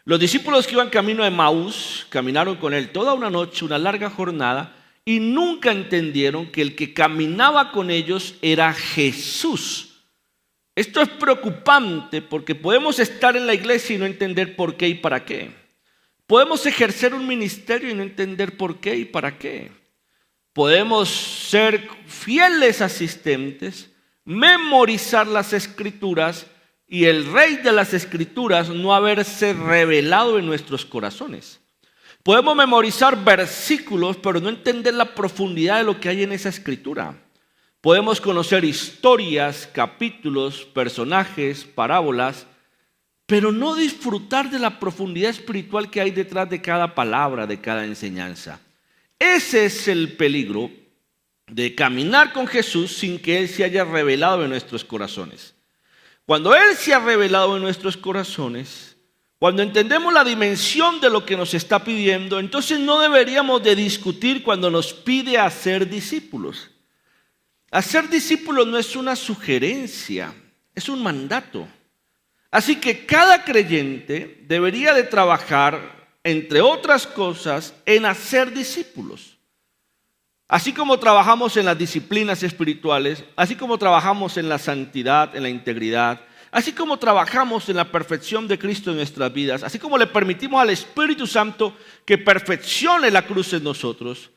Los discípulos que iban camino a Emaús caminaron con él toda una noche, una larga jornada, y nunca entendieron que el que caminaba con ellos era Jesús. Esto es preocupante porque podemos estar en la iglesia y no entender por qué y para qué. Podemos ejercer un ministerio y no entender por qué y para qué. Podemos ser fieles asistentes, memorizar las escrituras y el rey de las escrituras no haberse revelado en nuestros corazones. Podemos memorizar versículos, pero no entender la profundidad de lo que hay en esa escritura. Podemos conocer historias, capítulos, personajes, parábolas, pero no disfrutar de la profundidad espiritual que hay detrás de cada palabra, de cada enseñanza. Ese es el peligro de caminar con Jesús sin que Él se haya revelado en nuestros corazones. Cuando Él se ha revelado en nuestros corazones, cuando entendemos la dimensión de lo que nos está pidiendo, entonces no deberíamos de discutir cuando nos pide hacer discípulos. Hacer discípulos no es una sugerencia, es un mandato. Así que cada creyente debería de trabajar, entre otras cosas, en hacer discípulos. Así como trabajamos en las disciplinas espirituales, así como trabajamos en la santidad, en la integridad, así como trabajamos en la perfección de Cristo en nuestras vidas, así como le permitimos al Espíritu Santo que perfeccione la cruz en nosotros,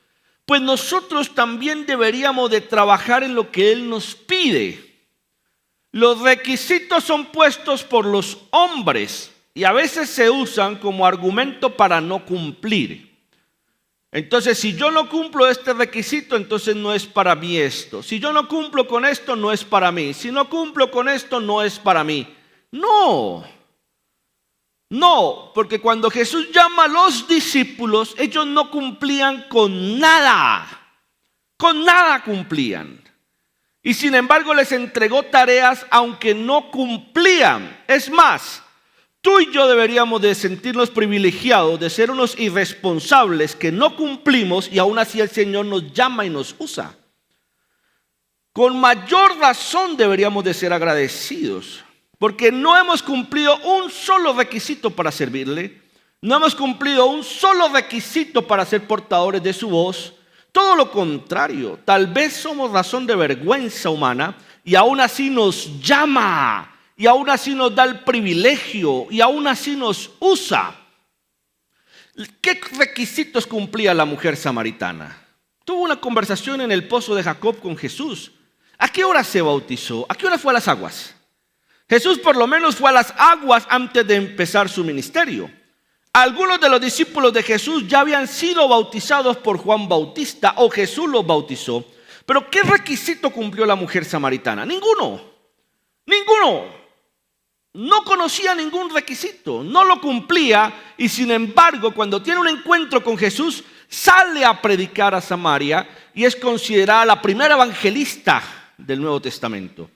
pues nosotros también deberíamos de trabajar en lo que Él nos pide. Los requisitos son puestos por los hombres y a veces se usan como argumento para no cumplir. Entonces, si yo no cumplo este requisito, entonces no es para mí esto. Si yo no cumplo con esto, no es para mí. Si no cumplo con esto, no es para mí. No, porque cuando Jesús llama a los discípulos, ellos no cumplían con nada cumplían. Y sin embargo les entregó tareas aunque no cumplían. Es más, tú y yo deberíamos de sentirnos privilegiados de ser unos irresponsables que no cumplimos y aún así el Señor nos llama y nos usa. Con mayor razón deberíamos de ser agradecidos porque no hemos cumplido un solo requisito para servirle, no hemos cumplido un solo requisito para ser portadores de su voz. Todo lo contrario, tal vez somos razón de vergüenza humana y aún así nos llama. Y aún así nos da el privilegio y aún así nos usa. ¿Qué requisitos cumplía la mujer samaritana? Tuvo una conversación en el pozo de Jacob con Jesús. ¿A qué hora se bautizó? ¿A qué hora fue a las aguas? Jesús por lo menos fue a las aguas antes de empezar su ministerio. Algunos de los discípulos de Jesús ya habían sido bautizados por Juan Bautista o Jesús los bautizó. Pero ¿qué requisito cumplió la mujer samaritana? Ninguno. No conocía ningún requisito, no lo cumplía y sin embargo cuando tiene un encuentro con Jesús sale a predicar a Samaria y es considerada la primera evangelista del Nuevo Testamento.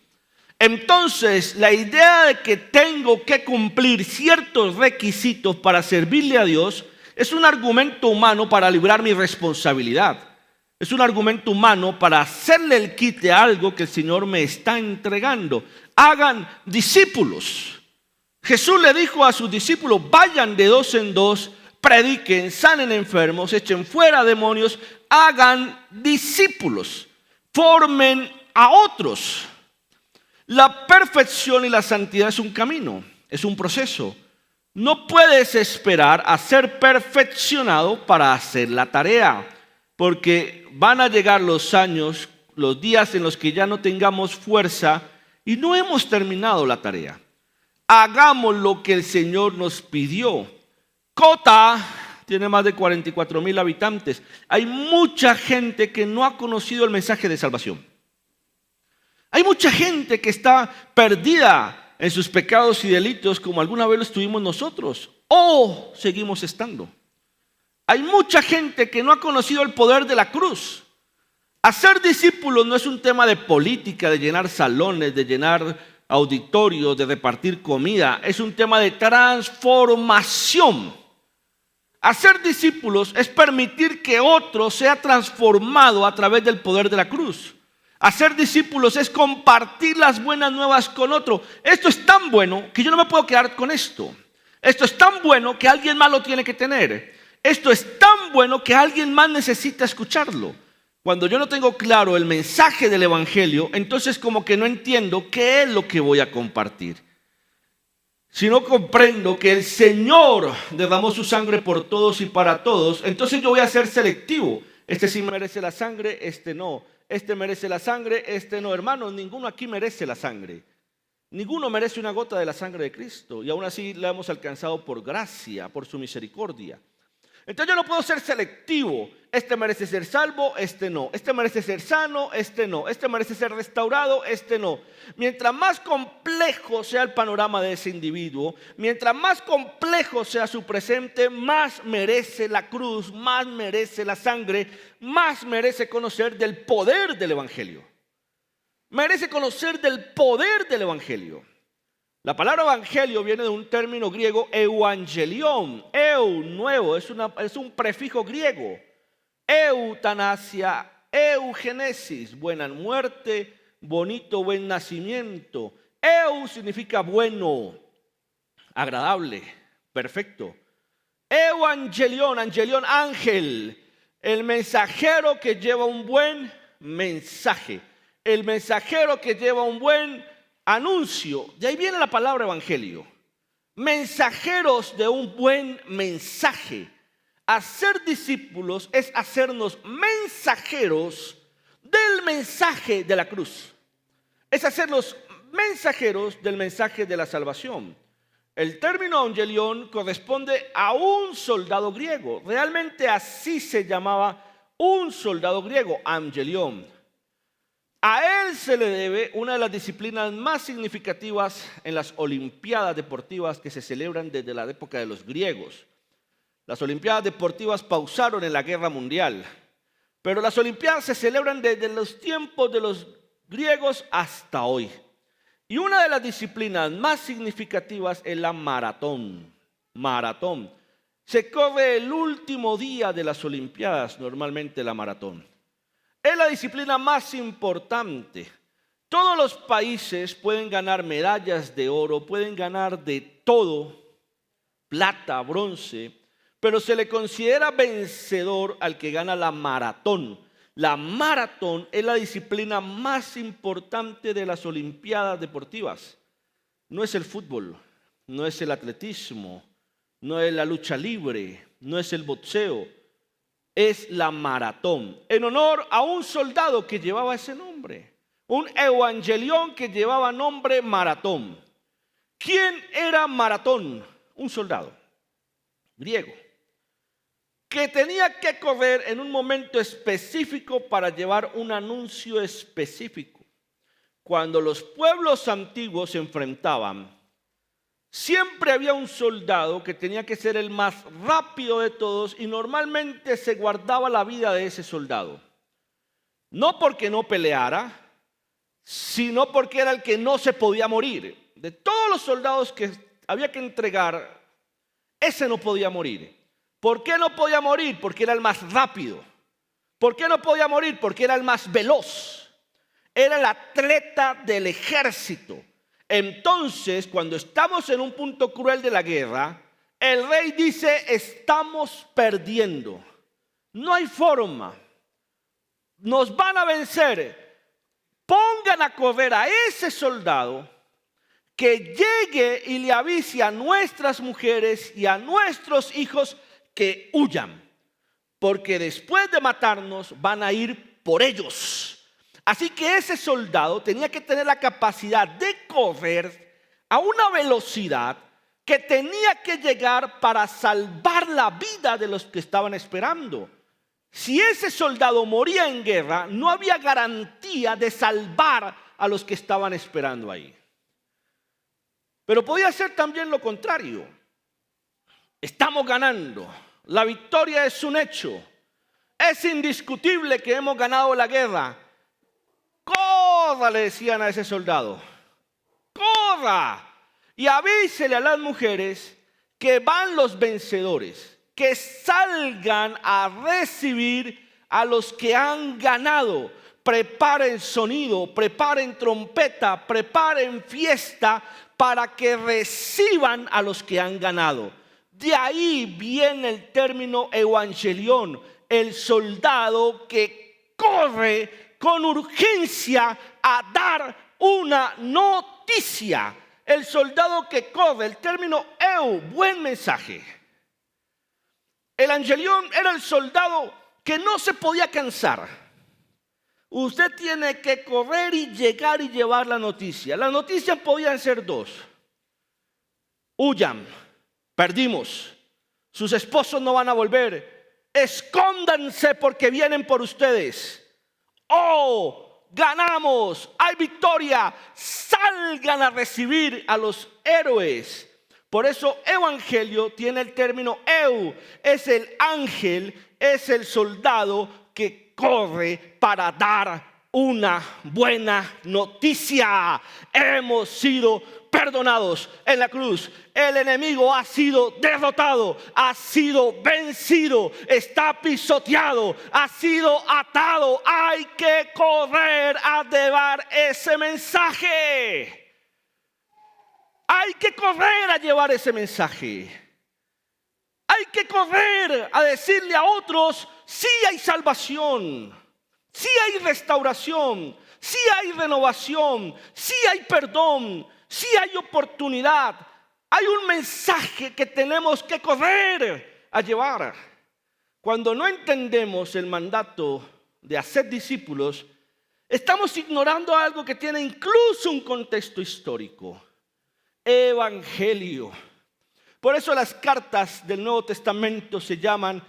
Entonces la idea de que tengo que cumplir ciertos requisitos para servirle a Dios es un argumento humano para librar mi responsabilidad. Es un argumento humano para hacerle el quite a algo que el Señor me está entregando. Hagan discípulos. Jesús le dijo a sus discípulos, vayan de dos en dos, prediquen, sanen enfermos, echen fuera demonios, hagan discípulos, formen a otros. La perfección y la santidad es un camino, es un proceso. No puedes esperar a ser perfeccionado para hacer la tarea, porque van a llegar los años, los días en los que ya no tengamos fuerza y no hemos terminado la tarea. Hagamos lo que el Señor nos pidió. Cota tiene más de 44,000 habitantes. Hay mucha gente que no ha conocido el mensaje de salvación. Hay mucha gente que está perdida en sus pecados y delitos como alguna vez lo estuvimos nosotros o seguimos estando. Hay mucha gente que no ha conocido el poder de la cruz. Hacer discípulos no es un tema de política, de llenar salones, de llenar auditorios, de repartir comida. Es un tema de transformación. Hacer discípulos es permitir que otro sea transformado a través del poder de la cruz. Hacer discípulos es compartir las buenas nuevas con otro. Esto es tan bueno que yo no me puedo quedar con esto. Esto es tan bueno que alguien más lo tiene que tener. Esto es tan bueno que alguien más necesita escucharlo. Cuando yo no tengo claro el mensaje del evangelio, entonces como que no entiendo qué es lo que voy a compartir. Si no comprendo que el Señor derramó su sangre por todos y para todos, entonces yo voy a ser selectivo. Este sí merece la sangre, este no. Este merece la sangre, este no. Hermanos, ninguno aquí merece la sangre. Ninguno merece una gota de la sangre de Cristo. Y aún así la hemos alcanzado por gracia, por su misericordia. Entonces yo no puedo ser selectivo. Este merece ser salvo, este no. Este merece ser sano, este no. Este merece ser restaurado, este no. Mientras más complejo sea el panorama de ese individuo, mientras más complejo sea su presente, más merece la cruz, más merece la sangre, más merece conocer del poder del evangelio. Merece conocer del poder del evangelio. La palabra evangelio viene de un término griego euangelion. Nuevo, es un prefijo griego. Eutanasia, eugenesis, buena muerte, bonito, buen nacimiento. Significa bueno, agradable, perfecto. Evangelion, ángel, el mensajero que lleva un buen mensaje, el mensajero que lleva un buen anuncio. De ahí viene la palabra evangelio. Mensajeros de un buen mensaje. Hacer discípulos es hacernos mensajeros del mensaje de la cruz. Es hacernos mensajeros del mensaje de la salvación. El término evangelion corresponde a un soldado griego. Realmente así se llamaba un soldado griego, angelion. A él se le debe una de las disciplinas más significativas en las olimpiadas deportivas que se celebran desde la época de los griegos. Las olimpiadas deportivas pausaron en la guerra mundial, pero las olimpiadas se celebran desde los tiempos de los griegos hasta hoy. Y una de las disciplinas más significativas es la maratón. Maratón. Se corre el último día de las olimpiadas, normalmente la maratón. Es la disciplina más importante. Todos los países pueden ganar medallas de oro, pueden ganar de todo, plata, bronce, pero se le considera vencedor al que gana la maratón. La maratón es la disciplina más importante de las olimpiadas deportivas. No es el fútbol, no es el atletismo, no es la lucha libre, no es el boxeo. Es la maratón, en honor a un soldado que llevaba ese nombre, un evangelión que llevaba nombre maratón. ¿Quién era Maratón? Un soldado griego que tenía que correr en un momento específico para llevar un anuncio específico. Cuando los pueblos antiguos se enfrentaban, siempre había un soldado que tenía que ser el más rápido de todos y normalmente se guardaba la vida de ese soldado. No porque no peleara, sino porque era el que no se podía morir. De todos los soldados que había que entregar, ese no podía morir. ¿Por qué no podía morir? Porque era el más rápido. ¿Por qué no podía morir? Porque era el más veloz. Era el atleta del ejército. Entonces, cuando estamos en un punto cruel de la guerra, el rey dice, estamos perdiendo. No hay forma. Nos van a vencer. Pongan a correr a ese soldado que llegue y le avise a nuestras mujeres y a nuestros hijos que huyan, porque después de matarnos van a ir por ellos. Así que ese soldado tenía que tener la capacidad de correr a una velocidad que tenía que llegar para salvar la vida de los que estaban esperando. Si ese soldado moría en guerra, no había garantía de salvar a los que estaban esperando ahí. Pero podía ser también lo contrario. Estamos ganando. La victoria es un hecho. Es indiscutible que hemos ganado la guerra. Corra, le decían a ese soldado. Corra y avísele a las mujeres que van los vencedores, que salgan a recibir a los que han ganado. Preparen sonido, preparen trompeta, preparen fiesta, para que reciban a los que han ganado. De ahí viene el término evangelión, el soldado que corre con urgencia a dar una noticia. El soldado que corre, el término buen mensaje. El angelión era el soldado que no se podía cansar. Usted tiene que correr y llegar y llevar la noticia. Las noticias podían ser dos. Huyan, perdimos, sus esposos no van a volver, escóndanse porque vienen por ustedes. Ganamos, hay victoria, salgan a recibir a los héroes. Por eso evangelio tiene el término es el ángel, es el soldado que corre para dar una buena noticia. Hemos sido perdonados en la cruz. El enemigo ha sido derrotado, ha sido vencido, está pisoteado, ha sido atado. Hay que correr a llevar ese mensaje. Hay que correr a llevar ese mensaje. Hay que correr a decirle a otros: sí hay salvación, sí hay restauración, sí hay renovación, sí hay perdón, sí hay oportunidad. Hay un mensaje que tenemos que correr a llevar. Cuando no entendemos el mandato de hacer discípulos, estamos ignorando algo que tiene incluso un contexto histórico. Evangelio. Por eso las cartas del Nuevo Testamento se llaman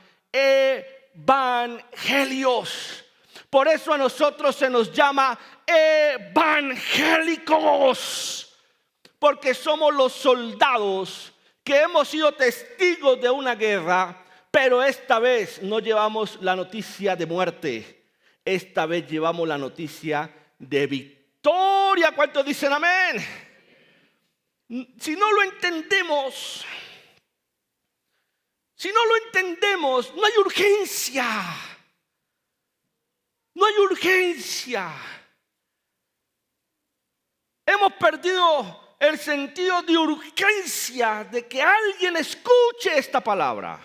evangelios. Por eso a nosotros se nos llama evangélicos, porque somos los soldados que hemos sido testigos de una guerra, pero esta vez no llevamos la noticia de muerte, esta vez llevamos la noticia de victoria. ¿Cuántos dicen amén? Si no lo entendemos, no hay urgencia. No hay urgencia. Hemos perdido el sentido de urgencia de que alguien escuche esta palabra.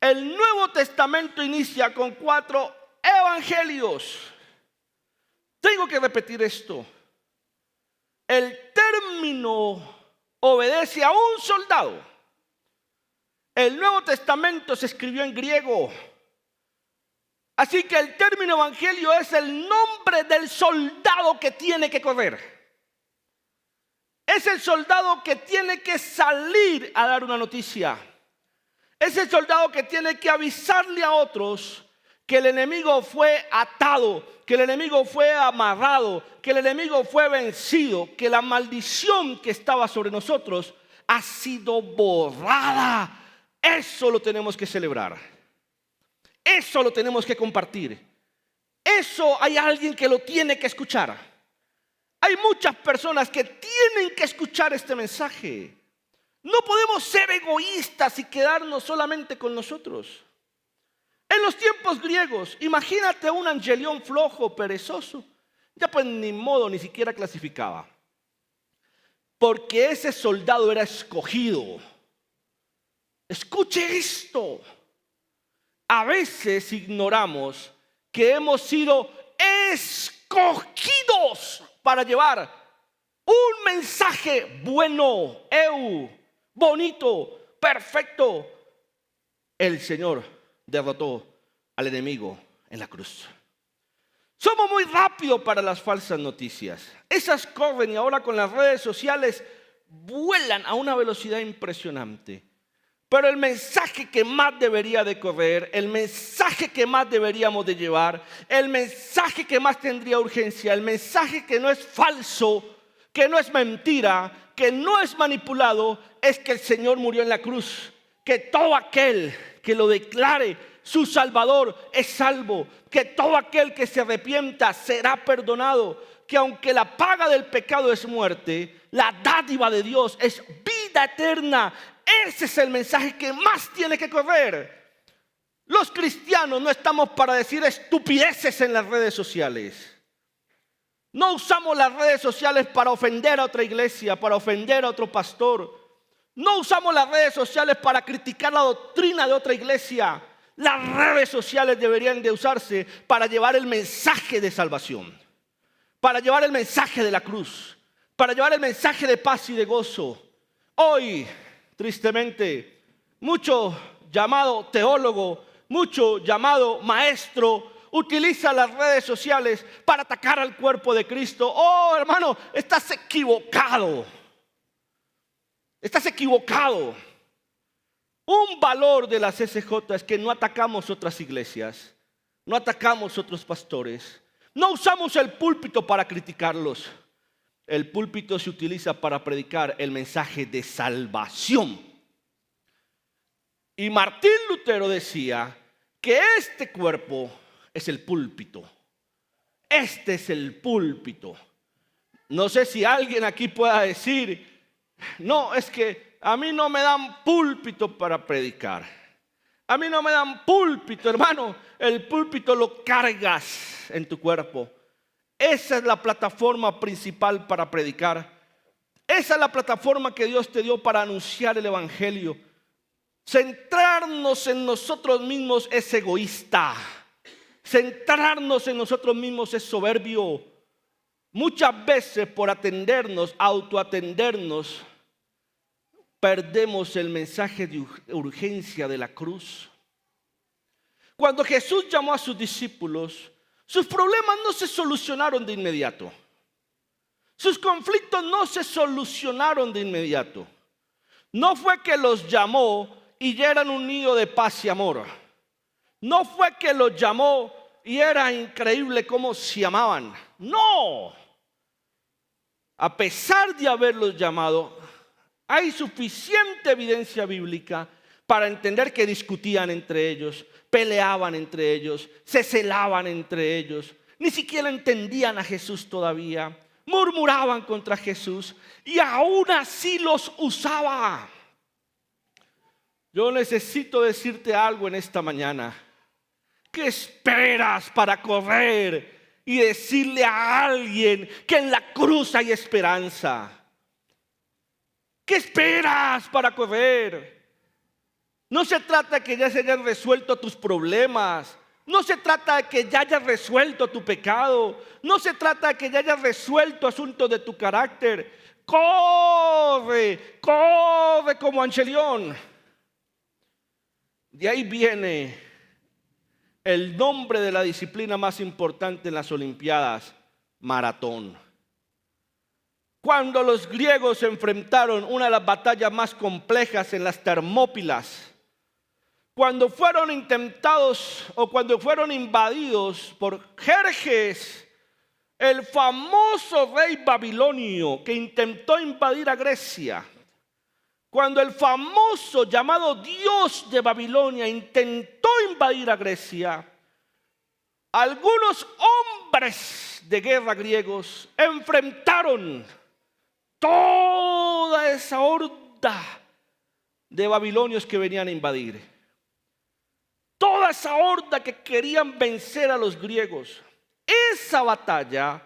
El Nuevo Testamento inicia con 4 evangelios. Tengo que repetir esto. El término obedece a un soldado. El Nuevo Testamento se escribió en griego. Así que el término evangelio es el nombre del soldado que tiene que correr. Es el soldado que tiene que salir a dar una noticia. Es el soldado que tiene que avisarle a otros que el enemigo fue atado, que el enemigo fue amarrado, que el enemigo fue vencido, que la maldición que estaba sobre nosotros ha sido borrada. Eso lo tenemos que celebrar. Eso lo tenemos que compartir. Eso hay alguien que lo tiene que escuchar. Hay muchas personas que tienen que escuchar este mensaje. No podemos ser egoístas y quedarnos solamente con nosotros. En los tiempos griegos, imagínate un angelión flojo, perezoso. Ya pues ni modo, ni siquiera clasificaba. Porque ese soldado era escogido. Escuche esto. A veces ignoramos que hemos sido escogidos para llevar un mensaje bueno, bonito, perfecto. El Señor derrotó al enemigo en la cruz. Somos muy rápidos para las falsas noticias. Esas corren y ahora con las redes sociales vuelan a una velocidad impresionante. Pero el mensaje que más debería de correr, el mensaje que más deberíamos de llevar, el mensaje que más tendría urgencia, el mensaje que no es falso, que no es mentira, que no es manipulado, es que el Señor murió en la cruz. Que todo aquel que lo declare su Salvador es salvo. Que todo aquel que se arrepienta será perdonado. Que aunque la paga del pecado es muerte, la dádiva de Dios es vida eterna. Ese es el mensaje que más tiene que correr. Los cristianos no estamos para decir estupideces en las redes sociales. No usamos las redes sociales para ofender a otra iglesia, para ofender a otro pastor. No usamos las redes sociales para criticar la doctrina de otra iglesia. Las redes sociales deberían de usarse para llevar el mensaje de salvación, para llevar el mensaje de la cruz, para llevar el mensaje de paz y de gozo. Hoy, tristemente, mucho llamado teólogo, mucho llamado maestro, utiliza las redes sociales para atacar al cuerpo de Cristo. Oh, hermano, estás equivocado. Estás equivocado. Un valor de la CCJ es que no atacamos otras iglesias, no atacamos otros pastores, no usamos el púlpito para criticarlos. El púlpito se utiliza para predicar el mensaje de salvación. Y Martín Lutero decía que este cuerpo es el púlpito. Este es el púlpito. No sé si alguien aquí pueda decir, no, es que a mí no me dan púlpito para predicar. A mí no me dan púlpito, hermano. El púlpito lo cargas en tu cuerpo. Esa es la plataforma principal para predicar. Esa es la plataforma que Dios te dio para anunciar el evangelio. Centrarnos en nosotros mismos es egoísta. Centrarnos en nosotros mismos es soberbio. Muchas veces por atendernos, autoatendernos, perdemos el mensaje de urgencia de la cruz. Cuando Jesús llamó a sus discípulos, sus problemas no se solucionaron de inmediato. Sus conflictos no se solucionaron de inmediato. No fue que los llamó y ya eran un nido de paz y amor. No fue que los llamó y era increíble cómo se amaban. No. A pesar de haberlos llamado, hay suficiente evidencia bíblica para entender que discutían entre ellos, peleaban entre ellos, se celaban entre ellos, ni siquiera entendían a Jesús todavía, murmuraban contra Jesús y aún así los usaba. Yo necesito decirte algo en esta mañana. ¿Qué esperas para correr y decirle a alguien que en la cruz hay esperanza? ¿Qué esperas para correr? No se trata de que ya se hayan resuelto tus problemas. No se trata de que ya hayas resuelto tu pecado. No se trata de que ya hayas resuelto asuntos de tu carácter. Corre, corre como Angelión. De ahí viene el nombre de la disciplina más importante en las Olimpiadas, maratón. Cuando los griegos enfrentaron una de las batallas más complejas en las Termópilas, cuando fueron intentados o cuando fueron invadidos por Jerjes, el famoso rey babilonio que intentó invadir a Grecia, cuando el famoso llamado Dios de Babilonia intentó invadir a Grecia, algunos hombres de guerra griegos enfrentaron toda esa horda de babilonios que venían a invadir. Toda esa horda que querían vencer a los griegos. Esa batalla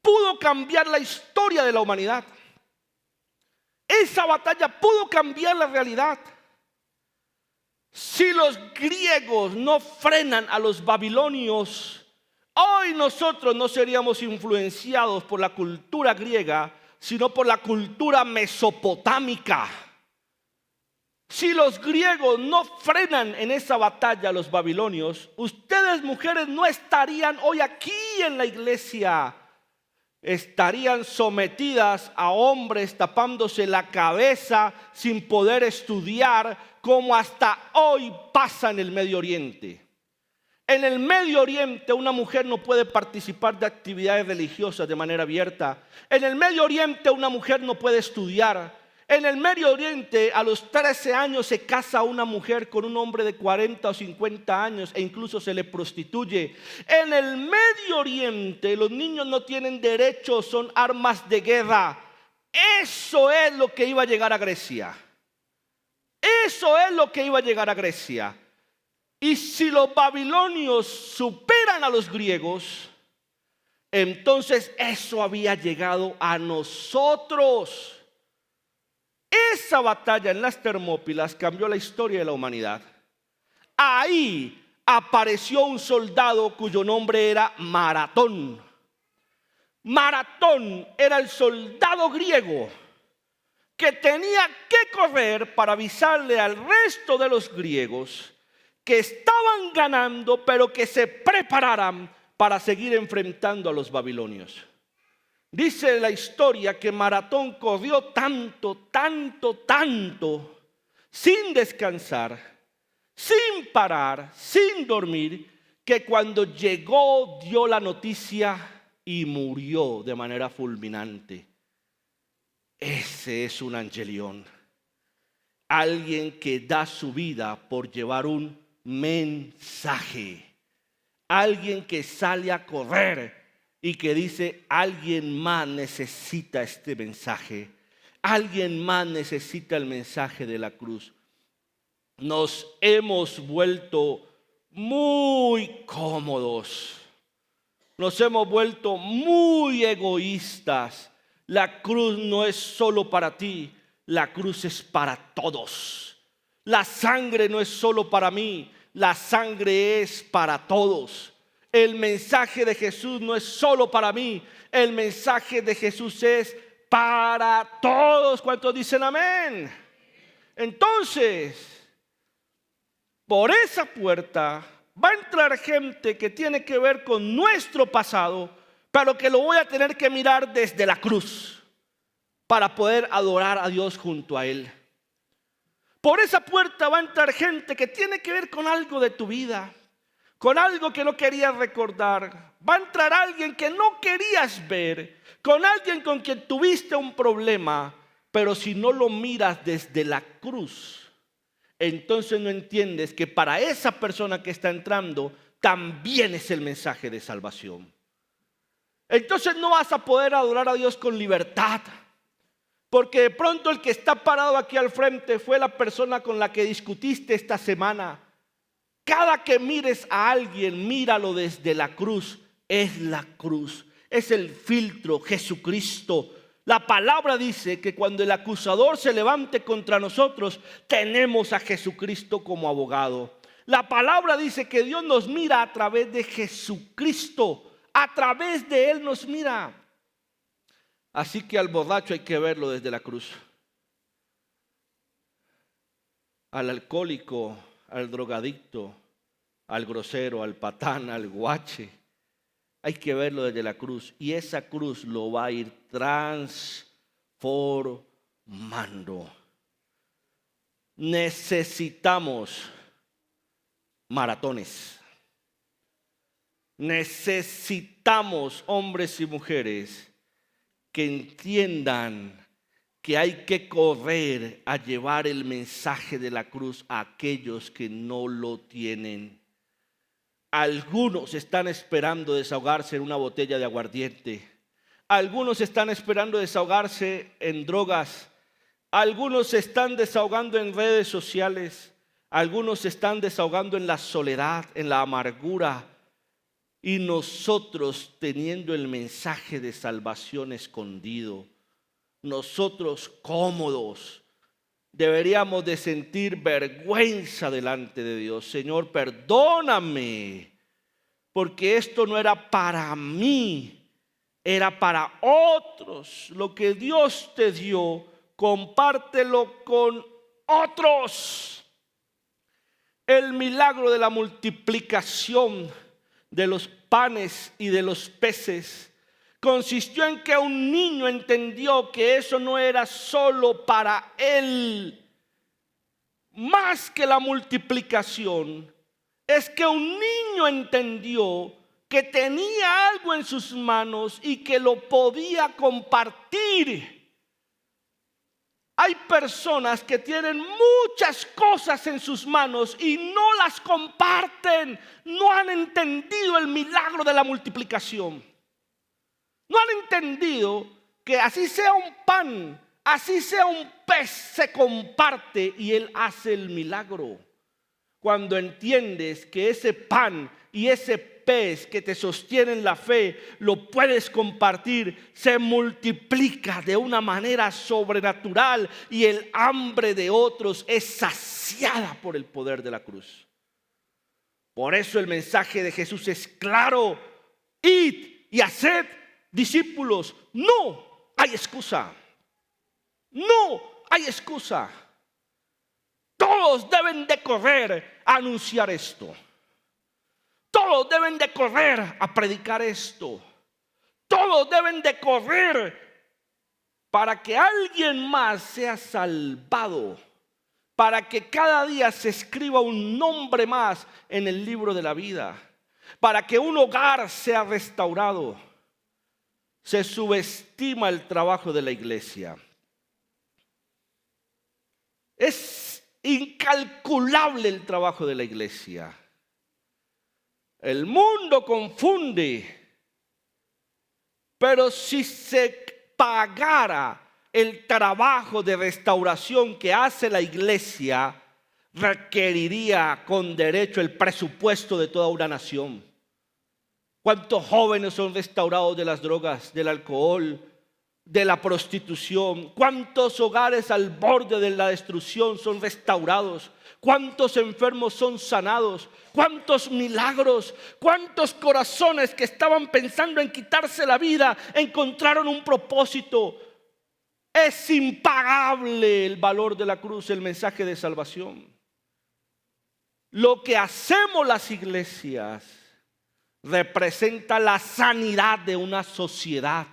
pudo cambiar la historia de la humanidad. Esa batalla pudo cambiar la realidad. Si los griegos no frenan a los babilonios, hoy nosotros no seríamos influenciados por la cultura griega, sino por la cultura mesopotámica. Si los griegos no frenan en esa batalla a los babilonios, ustedes mujeres no estarían hoy aquí en la iglesia. Estarían sometidas a hombres tapándose la cabeza sin poder estudiar, como hasta hoy pasa en el Medio Oriente. En el Medio Oriente una mujer no puede participar de actividades religiosas de manera abierta. En el Medio Oriente una mujer no puede estudiar. En el Medio Oriente a los 13 años se casa una mujer con un hombre de 40 o 50 años e incluso se le prostituye. En el Medio Oriente los niños no tienen derechos, son armas de guerra. Eso es lo que iba a llegar a Grecia. Eso es lo que iba a llegar a Grecia. Y si los babilonios superan a los griegos, entonces eso había llegado a nosotros. Esa batalla en las Termópilas cambió la historia de la humanidad. Ahí apareció un soldado cuyo nombre era Maratón. Maratón era el soldado griego que tenía que correr para avisarle al resto de los griegos que estaban ganando, pero que se prepararan para seguir enfrentando a los babilonios. Dice la historia que Maratón corrió tanto, sin descansar, sin parar, sin dormir, que cuando llegó dio la noticia y murió de manera fulminante. Ese es un angelión, alguien que da su vida por llevar un mensaje, alguien que sale a correr y que dice: alguien más necesita este mensaje, alguien más necesita el mensaje de la cruz. Nos hemos vuelto muy cómodos, nos hemos vuelto muy egoístas. La cruz no es solo para ti, la cruz es para todos. La sangre no es solo para mí, la sangre es para todos. El mensaje de Jesús no es solo para mí, el mensaje de Jesús es para todos. ¿Cuántos dicen amén? Entonces, por esa puerta va a entrar gente que tiene que ver con nuestro pasado, pero que lo voy a tener que mirar desde la cruz para poder adorar a Dios junto a Él. Por esa puerta va a entrar gente que tiene que ver con algo de tu vida, con algo que no querías recordar. Va a entrar alguien que no querías ver, con alguien con quien tuviste un problema, pero si no lo miras desde la cruz, entonces no entiendes que para esa persona que está entrando también es el mensaje de salvación. Entonces no vas a poder adorar a Dios con libertad, porque de pronto el que está parado aquí al frente fue la persona con la que discutiste esta semana. Cada que mires a alguien, míralo desde la cruz. Es la cruz, es el filtro, Jesucristo. La palabra dice que cuando el acusador se levante contra nosotros, tenemos a Jesucristo como abogado. La palabra dice que Dios nos mira a través de Jesucristo. A través de Él nos mira. Así que al borracho hay que verlo desde la cruz. Al alcohólico, al drogadicto, al grosero, al patán, al guache, hay que verlo desde la cruz. Y esa cruz lo va a ir transformando. Necesitamos maratones. Necesitamos hombres y mujeres que entiendan que hay que correr a llevar el mensaje de la cruz a aquellos que no lo tienen. Algunos están esperando desahogarse en una botella de aguardiente. Algunos están esperando desahogarse en drogas. Algunos se están desahogando en redes sociales. Algunos se están desahogando en la soledad, en la amargura. Y nosotros teniendo el mensaje de salvación escondido, nosotros cómodos, deberíamos de sentir vergüenza delante de Dios. Señor, perdóname, porque esto no era para mí, era para otros. Lo que Dios te dio, compártelo con otros. El milagro de la multiplicación de los panes y de los peces consistió en que un niño entendió que eso no era solo para él. Más que la multiplicación, es que un niño entendió que tenía algo en sus manos y que lo podía compartir. Hay personas que tienen muchas cosas en sus manos y no las comparten. No han entendido el milagro de la multiplicación. No han entendido que así sea un pan, así sea un pez, se comparte y Él hace el milagro. Cuando entiendes que ese pan y ese pez que te sostiene en la fe, lo puedes compartir, se multiplica de una manera sobrenatural y el hambre de otros es saciada por el poder de la cruz. Por eso el mensaje de Jesús es claro: id y haced discípulos. No hay excusa. No hay excusa. Todos deben de correr a anunciar esto. Todos deben de correr a predicar esto. Todos deben de correr para que alguien más sea salvado, para que cada día se escriba un nombre más en el libro de la vida, para que un hogar sea restaurado. Se subestima el trabajo de la iglesia. Es incalculable el trabajo de la iglesia. El mundo confunde, pero si se pagara el trabajo de restauración que hace la iglesia, requeriría con derecho el presupuesto de toda una nación. ¿Cuántos jóvenes son restaurados de las drogas, del alcohol, de la prostitución? ¿Cuántos hogares al borde de la destrucción son restaurados? ¿Cuántos enfermos son sanados? ¿Cuántos milagros? ¿Cuántos corazones que estaban pensando en quitarse la vida encontraron un propósito? Es impagable el valor de la cruz, el mensaje de salvación. Lo que hacemos las iglesias representa la sanidad de una sociedad.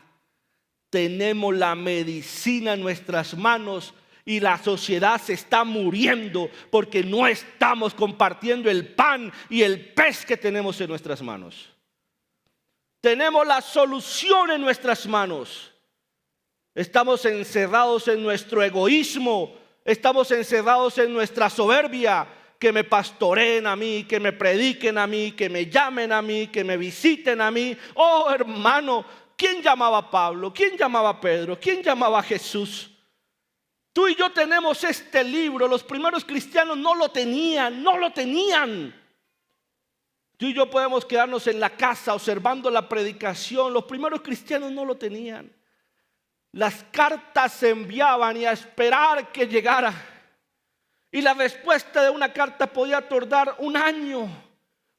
Tenemos la medicina en nuestras manos y la sociedad se está muriendo porque no estamos compartiendo el pan y el pez que tenemos en nuestras manos. Tenemos la solución en nuestras manos. Estamos encerrados en nuestro egoísmo, estamos encerrados en nuestra soberbia. Que me pastoreen a mí, que me prediquen a mí, que me llamen a mí, que me visiten a mí. Oh, hermano, ¿quién llamaba a Pablo? ¿Quién llamaba a Pedro? ¿Quién llamaba a Jesús? Tú y yo tenemos este libro. Los primeros cristianos no lo tenían. Tú y yo podemos quedarnos en la casa observando la predicación. Los primeros cristianos no lo tenían. Las cartas se enviaban y a esperar que llegara. Y la respuesta de una carta podía tardar un año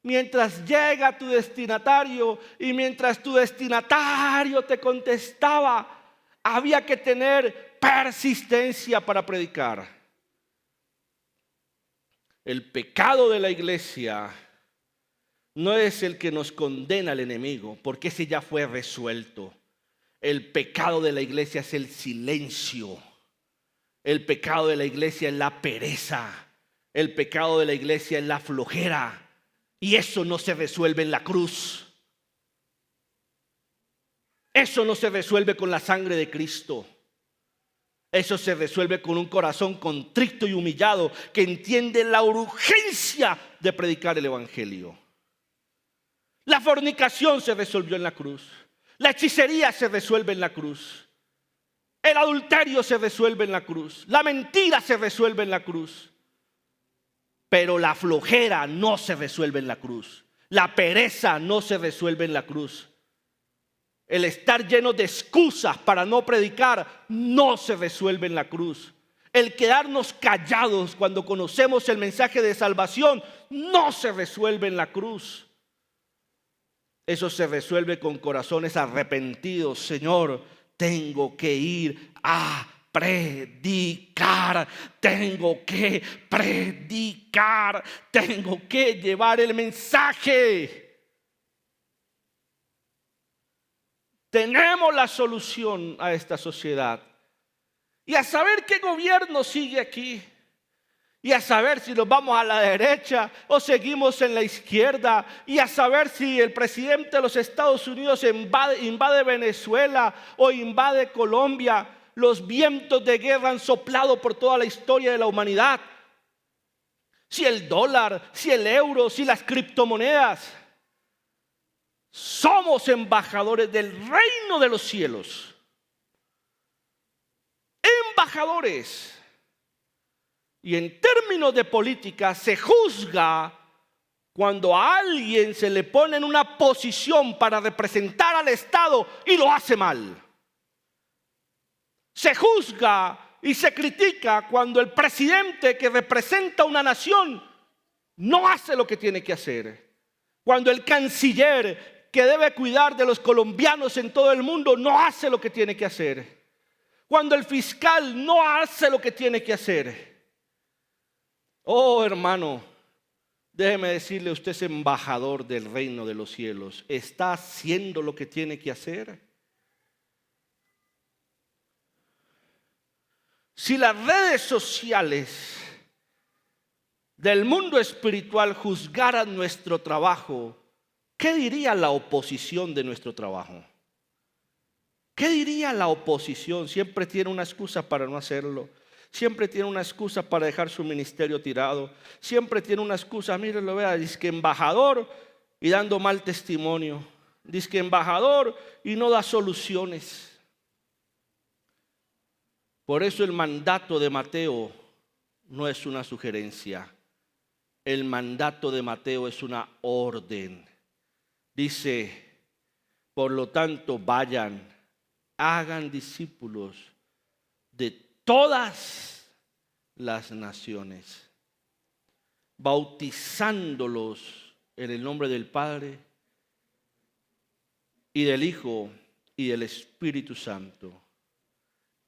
mientras llega tu destinatario. Y mientras tu destinatario te contestaba, había que tener persistencia para predicar. El pecado de la iglesia no es el que nos condena al enemigo, porque ese ya fue resuelto. El pecado de la iglesia es el silencio. El pecado de la iglesia es la pereza. El pecado de la iglesia es la flojera. Y eso no se resuelve en la cruz. Eso no se resuelve con la sangre de Cristo. Eso se resuelve con un corazón contrito y humillado que entiende la urgencia de predicar el evangelio. La fornicación se resolvió en la cruz. La hechicería se resuelve en la cruz. El adulterio se resuelve en la cruz. La mentira se resuelve en la cruz. Pero la flojera no se resuelve en la cruz. La pereza no se resuelve en la cruz. El estar lleno de excusas para no predicar no se resuelve en la cruz. El quedarnos callados cuando conocemos el mensaje de salvación no se resuelve en la cruz. Eso se resuelve con corazones arrepentidos. Señor, tengo que ir a predicar, tengo que predicar, tengo que llevar el mensaje. Tenemos la solución a esta sociedad y a saber qué gobierno sigue aquí. Y a saber si nos vamos a la derecha o seguimos en la izquierda. Y a saber si el presidente de los Estados Unidos invade Venezuela o invade Colombia. Los vientos de guerra han soplado por toda la historia de la humanidad. Si el dólar, si el euro, si las criptomonedas. Somos embajadores del reino de los cielos. Embajadores. Y en términos de política se juzga cuando a alguien se le pone en una posición para representar al Estado y lo hace mal. Se juzga y se critica cuando el presidente que representa una nación no hace lo que tiene que hacer. Cuando el canciller que debe cuidar de los colombianos en todo el mundo no hace lo que tiene que hacer. Cuando el fiscal no hace lo que tiene que hacer. Oh, hermano, déjeme decirle, usted es embajador del reino de los cielos. ¿Está haciendo lo que tiene que hacer? Si las redes sociales del mundo espiritual juzgaran nuestro trabajo, ¿qué diría la oposición de nuestro trabajo? ¿Qué diría la oposición? Siempre tiene una excusa para no hacerlo. Siempre tiene una excusa para dejar su ministerio tirado. Siempre tiene una excusa, mírenlo, vea, dice que embajador y dando mal testimonio. Dice que embajador y no da soluciones. Por eso el mandato de Mateo no es una sugerencia. El mandato de Mateo es una orden. Dice, por lo tanto, vayan, hagan discípulos de todas las naciones, bautizándolos en el nombre del Padre y del Hijo y del Espíritu Santo.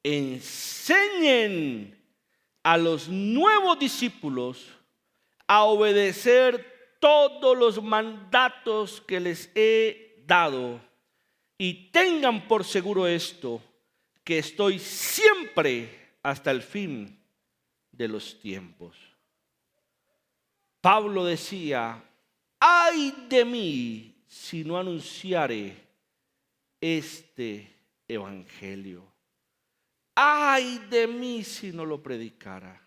Enseñen a los nuevos discípulos a obedecer todos los mandatos que les he dado, y tengan por seguro esto, que estoy siempre hasta el fin de los tiempos. Pablo decía, ay de mí si no anunciare este evangelio. Ay de mí si no lo predicara.